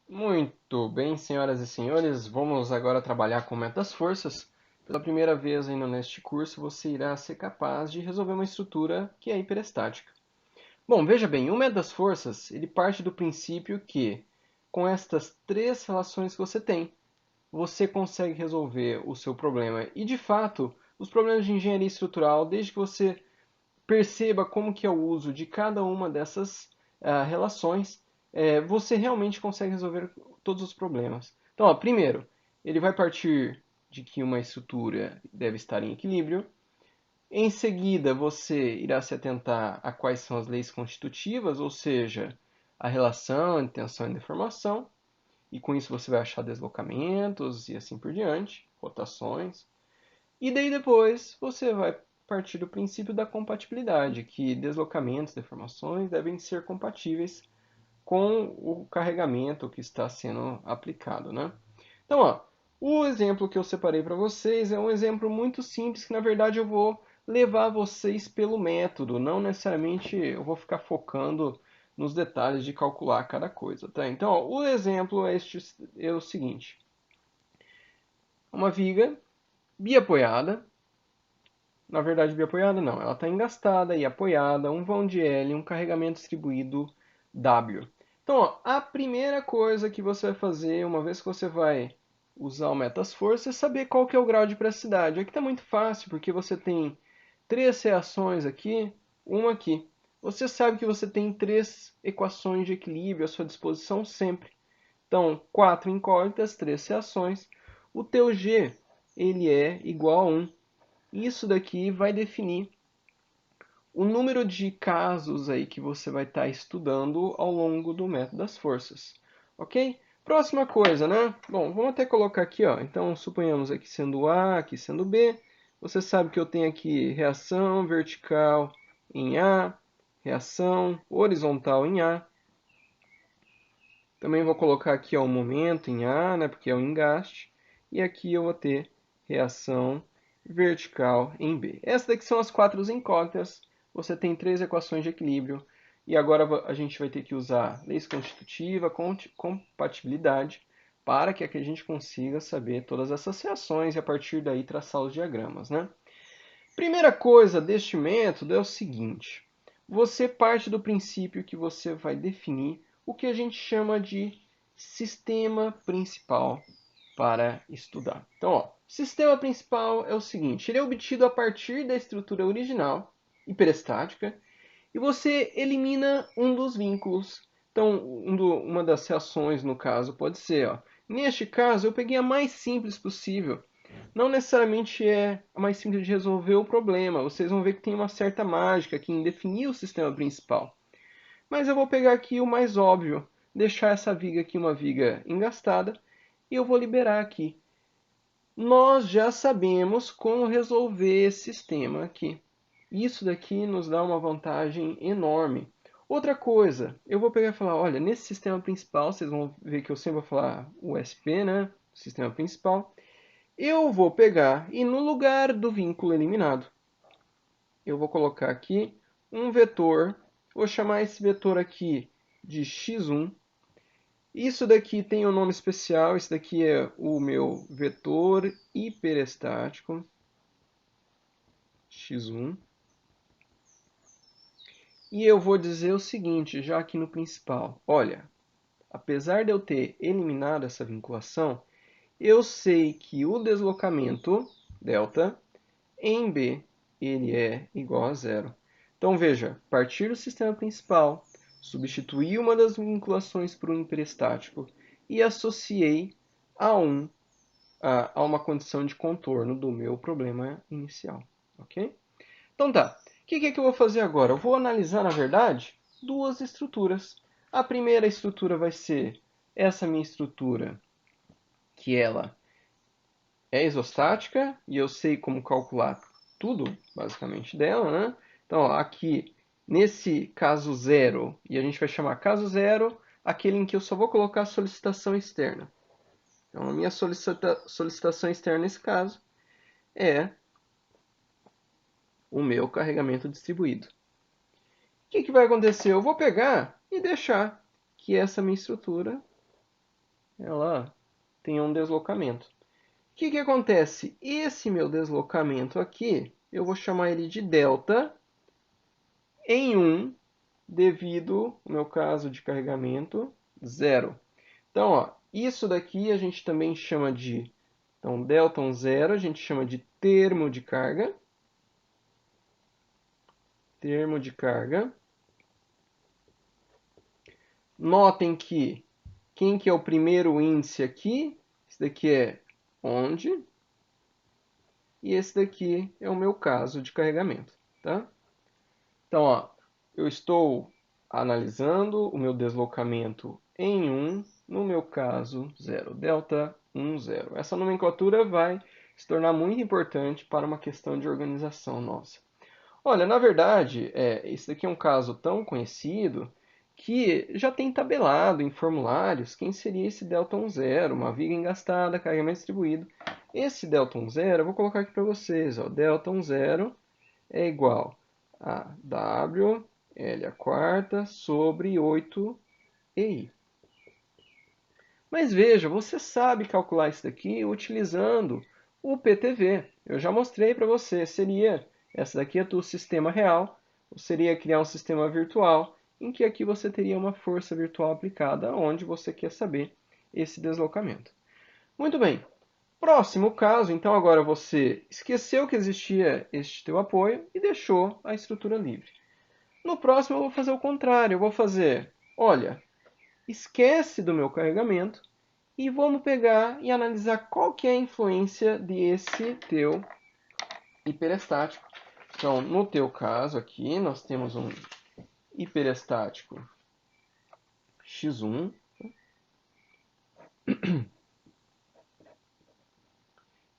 Muito bem, senhoras e senhores, vamos agora trabalhar com método das forças. Pela primeira vez ainda neste curso, você irá ser capaz de resolver uma estrutura que é hiperestática. Bom, veja bem, o método das forças, ele parte do princípio que, com estas três relações que você tem, você consegue resolver o seu problema. E, de fato, os problemas de engenharia estrutural, desde que você perceba como que é o uso de cada uma dessas relações, você realmente consegue resolver todos os problemas. Então, ó, primeiro, ele vai partir de que uma estrutura deve estar em equilíbrio. Em seguida, você irá se atentar a quais são as leis constitutivas, ou seja, a relação entre tensão e deformação, e com isso você vai achar deslocamentos e assim por diante, rotações. E daí depois você vai partir do princípio da compatibilidade, que deslocamentos, deformações devem ser compatíveis com o carregamento que está sendo aplicado, né? Então, ó, o exemplo que eu separei para vocês é um exemplo muito simples que na verdade eu vou levar vocês pelo método, não necessariamente eu vou ficar focando nos detalhes de calcular cada coisa, tá? Então, ó, o exemplo é o seguinte: uma viga biapoiada. Na verdade, biapoiada não, ela está engastada e apoiada, um vão de L e um carregamento distribuído W. Então, ó, a primeira coisa que você vai fazer, uma vez que você vai usar o metas-força, é saber qual que é o grau de praticidade. Aqui está muito fácil, porque você tem três reações aqui, uma aqui. Você sabe que você tem três equações de equilíbrio à sua disposição sempre. Então, quatro incógnitas, três reações. O teu G, ele é igual a 1. Isso daqui vai definir o número de casos aí que você vai estar estudando ao longo do método das forças, ok? Próxima coisa, né? Bom, vamos até colocar aqui, ó. Então, suponhamos aqui sendo A, aqui sendo B. Você sabe que eu tenho aqui reação vertical em A, reação horizontal em A. Também vou colocar aqui ó, o momento em A, né, porque é o engaste. E aqui eu vou ter reação vertical em B. Essas daqui são as quatro incógnitas. Você tem três equações de equilíbrio. E agora a gente vai ter que usar leis constitutiva, compatibilidade, para que a gente consiga saber todas essas reações e a partir daí traçar os diagramas, né? Primeira coisa deste método é o seguinte: você parte do princípio que você vai definir o que a gente chama de sistema principal para estudar. Então, ó, sistema principal é o seguinte: ele é obtido a partir da estrutura original, hiperestática, e você elimina um dos vínculos. Então, uma das reações, no caso, pode ser, ó, neste caso, eu peguei a mais simples possível. Não necessariamente é a mais simples de resolver o problema. Vocês vão ver que tem uma certa mágica aqui em definir o sistema principal. Mas eu vou pegar aqui o mais óbvio, deixar essa viga aqui uma viga engastada e eu vou liberar aqui. Nós já sabemos como resolver esse sistema aqui. Isso daqui nos dá uma vantagem enorme. Outra coisa, eu vou pegar e falar, olha, nesse sistema principal, vocês vão ver que eu sempre vou falar USP, né? Sistema principal. Eu vou pegar e no lugar do vínculo eliminado, eu vou colocar aqui um vetor. Vou chamar esse vetor aqui de x1. Isso daqui tem um nome especial. Esse daqui é o meu vetor hiperestático x1. E eu vou dizer o seguinte, já aqui no principal. Olha, apesar de eu ter eliminado essa vinculação, eu sei que o deslocamento, delta, em B ele é igual a zero. Então veja, partir do sistema principal, substituí uma das vinculações por um hiperestático e associei a uma condição de contorno do meu problema inicial. Ok? Então tá, o que é que eu vou fazer agora? Eu vou analisar, na verdade, duas estruturas. A primeira estrutura vai ser essa minha estrutura, que ela é isostática e eu sei como calcular tudo, basicamente, dela, né? Então, ó, aqui, nesse caso zero, e a gente vai chamar caso zero, aquele em que eu só vou colocar solicitação externa. Então, a minha solicitação externa, nesse caso, é o meu carregamento distribuído. O que vai acontecer? Eu vou pegar e deixar que essa minha estrutura ela tenha um deslocamento. O que que acontece? Esse meu deslocamento aqui, eu vou chamar ele de delta em 1 devido, no meu caso de carregamento, 0. Então, ó, isso daqui a gente também chama de, então, delta 0, a gente chama de termo de carga. Termo de carga. Notem que quem que é o primeiro índice aqui? Esse daqui é onde. E esse daqui é o meu caso de carregamento, tá? Então, ó, eu estou analisando o meu deslocamento em 1, no meu caso 0, delta 1, 0. Essa nomenclatura vai se tornar muito importante para uma questão de organização nossa. Olha, na verdade, esse daqui é um caso tão conhecido que já tem tabelado em formulários quem seria esse delta 0, uma viga engastada, carregamento distribuído. Esse delta 0, eu vou colocar aqui para vocês, ó, delta 0 é igual a W, L a quarta, sobre 8EI. Mas veja, você sabe calcular isso daqui utilizando o PTV. Eu já mostrei para você, essa daqui é o sistema real, ou seria criar um sistema virtual, em que aqui você teria uma força virtual aplicada, onde você quer saber esse deslocamento. Muito bem, próximo caso, então agora você esqueceu que existia este teu apoio e deixou a estrutura livre. No próximo eu vou fazer o contrário, eu vou fazer, olha, esquece do meu carregamento e vamos pegar e analisar qual que é a influência desse teu hiperestático. Então, no teu caso aqui, nós temos um hiperestático X1.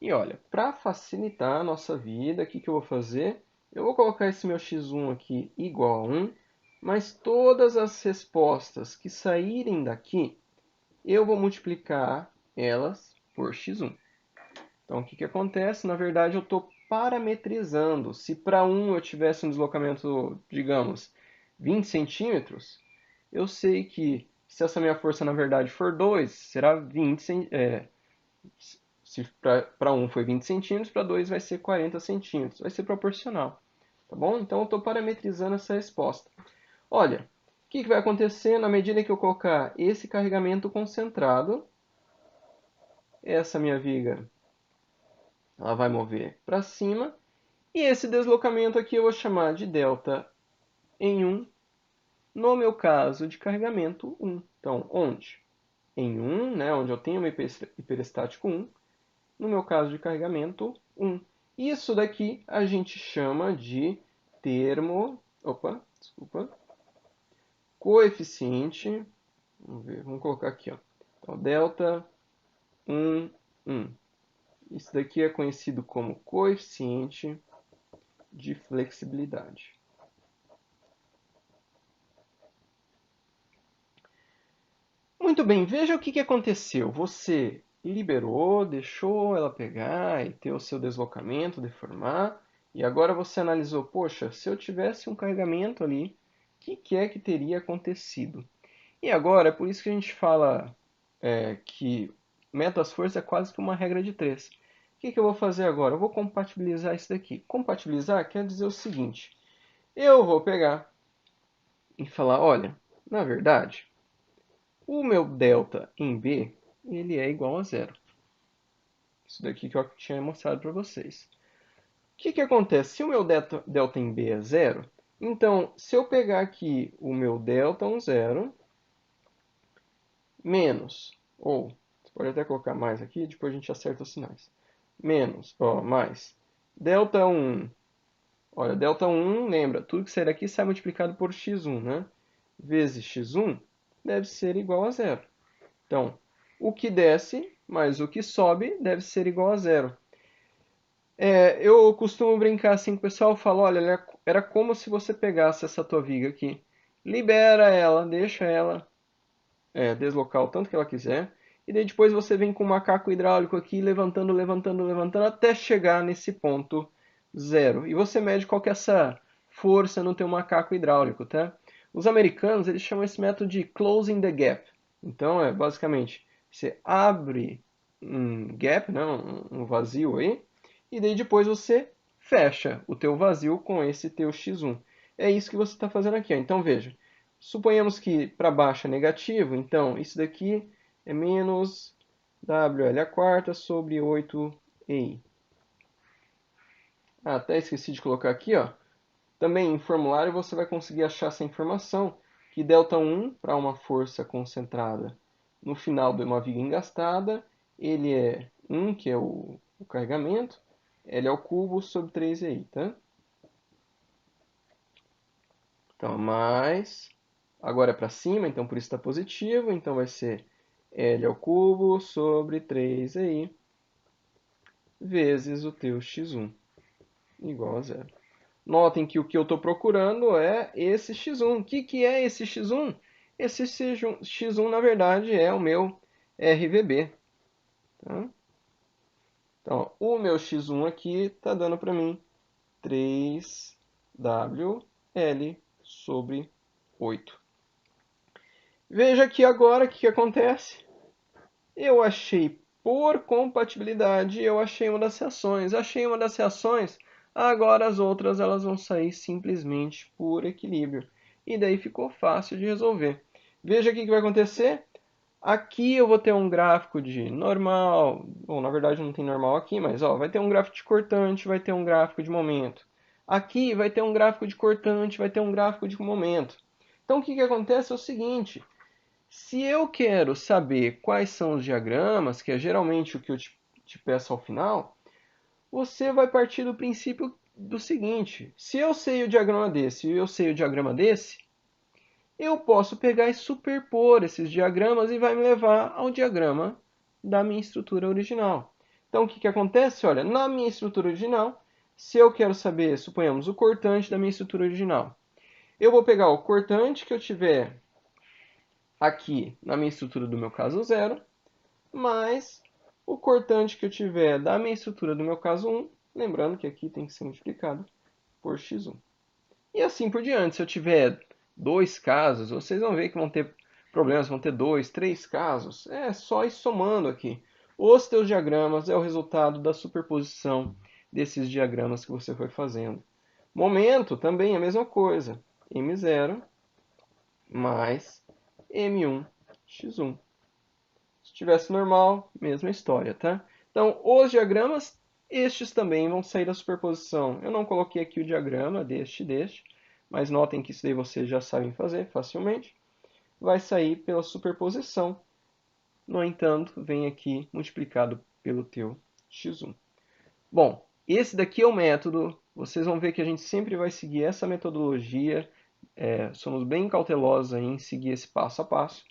E olha, para facilitar a nossa vida, o que eu vou fazer? Eu vou colocar esse meu x1 aqui igual a 1, mas todas as respostas que saírem daqui, eu vou multiplicar elas por x1. Então, o que acontece? Na verdade, eu estou parametrizando. Se para 1 eu tivesse um deslocamento, digamos, 20 centímetros, eu sei que se essa minha força, na verdade, for 2, será 20 centímetros. Se para 1 foi 20 centímetros, para 2 vai ser 40 centímetros. Vai ser proporcional. Tá bom? Então, eu estou parametrizando essa resposta. Olha, o que vai acontecer na medida que eu colocar esse carregamento concentrado? Essa minha viga ela vai mover para cima. E esse deslocamento aqui eu vou chamar de delta em 1, no meu caso de carregamento 1. Então, onde? Em 1, né, onde eu tenho meu hiperestático 1, no meu caso de carregamento 1. Isso daqui a gente chama de coeficiente, vamos colocar aqui, ó. Então, delta 1, 1. Isso daqui é conhecido como coeficiente de flexibilidade. Muito bem, veja o que aconteceu. Você liberou, deixou ela pegar e ter o seu deslocamento, deformar, e agora você analisou, poxa, se eu tivesse um carregamento ali, o que é que teria acontecido? E agora, é por isso que a gente fala que metas-força é quase que uma regra de 3. O que eu vou fazer agora? Eu vou compatibilizar isso daqui. Compatibilizar quer dizer o seguinte, eu vou pegar e falar, olha, na verdade, o meu delta em B, ele é igual a zero. Isso daqui que eu tinha mostrado para vocês. O que acontece? Se o meu delta em B é zero, então, se eu pegar aqui o meu delta 0, menos, ou, você pode até colocar mais aqui, depois a gente acerta os sinais. Menos, mais, delta 1, olha, delta 1, lembra, tudo que sair daqui sai multiplicado por x1, né? Vezes x1 deve ser igual a zero. Então, o que desce mais o que sobe deve ser igual a zero. Eu costumo brincar assim com o pessoal, eu falo, olha, era como se você pegasse essa tua viga aqui, libera ela, deixa ela deslocar o tanto que ela quiser, e daí depois você vem com o macaco hidráulico aqui, levantando, levantando, levantando, até chegar nesse ponto zero. E você mede qual que é essa força no teu macaco hidráulico, tá? Os americanos, eles chamam esse método de closing the gap. Então, basicamente, Você abre um gap, né, um vazio aí, e daí depois você fecha o teu vazio com esse teu x1. É isso que você está fazendo aqui, ó. Então veja, suponhamos que para baixo é negativo, então isso daqui é menos WL a quarta sobre 8EI. Ah, até esqueci de colocar aqui, ó. Também em formulário você vai conseguir achar essa informação, que ΔI para uma força concentrada no final de uma viga engastada, ele é 1, que é o carregamento, L ao cubo sobre 3EI, tá? Então, mais, agora é para cima, então por isso está positivo, então vai ser L ao cubo sobre 3EI vezes o teu x1, igual a zero. Notem que o que eu estou procurando é esse x1. O que é esse x1? Esse x1, na verdade, é o meu RVB. Tá? Então, o meu x1 aqui está dando para mim 3WL sobre 8. Veja aqui agora o que acontece. Eu achei por compatibilidade, eu achei uma das reações. Achei uma das reações, agora as outras elas vão sair simplesmente por equilíbrio. E daí ficou fácil de resolver. Veja aqui o que vai acontecer. Aqui eu vou ter um gráfico de normal. Bom, na verdade não tem normal aqui, mas ó, vai ter um gráfico de cortante, vai ter um gráfico de momento. Aqui vai ter um gráfico de cortante, vai ter um gráfico de momento. Então o que acontece é o seguinte. Se eu quero saber quais são os diagramas, que é geralmente o que eu te peço ao final, você vai partir do princípio do seguinte: se eu sei o diagrama desse e eu sei o diagrama desse, eu posso pegar e superpor esses diagramas e vai me levar ao diagrama da minha estrutura original. Então o que acontece? Olha, na minha estrutura original, se eu quero saber, suponhamos, o cortante da minha estrutura original, eu vou pegar o cortante que eu tiver aqui na minha estrutura do meu caso 0, mais o cortante que eu tiver da minha estrutura do meu caso 1, lembrando que aqui tem que ser multiplicado por x1. E assim por diante, se eu tiver dois casos, vocês vão ver que vão ter problemas, vão ter dois, três casos, é só ir somando aqui. Os teus diagramas é o resultado da superposição desses diagramas que você foi fazendo. Momento também é a mesma coisa, m0 mais m1x1. Se tivesse normal, mesma história, tá? Então, os diagramas, estes também vão sair da superposição. Eu não coloquei aqui o diagrama deste e deste, mas notem que isso daí vocês já sabem fazer facilmente. Vai sair pela superposição. No entanto, vem aqui multiplicado pelo teu x1. Bom, esse daqui é o método. Vocês vão ver que a gente sempre vai seguir essa metodologia. Somos bem cautelosos em seguir esse passo a passo.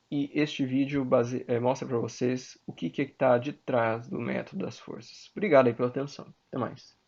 E este vídeo mostra para vocês o que está de trás do método das forças. Obrigado aí pela atenção. Até mais.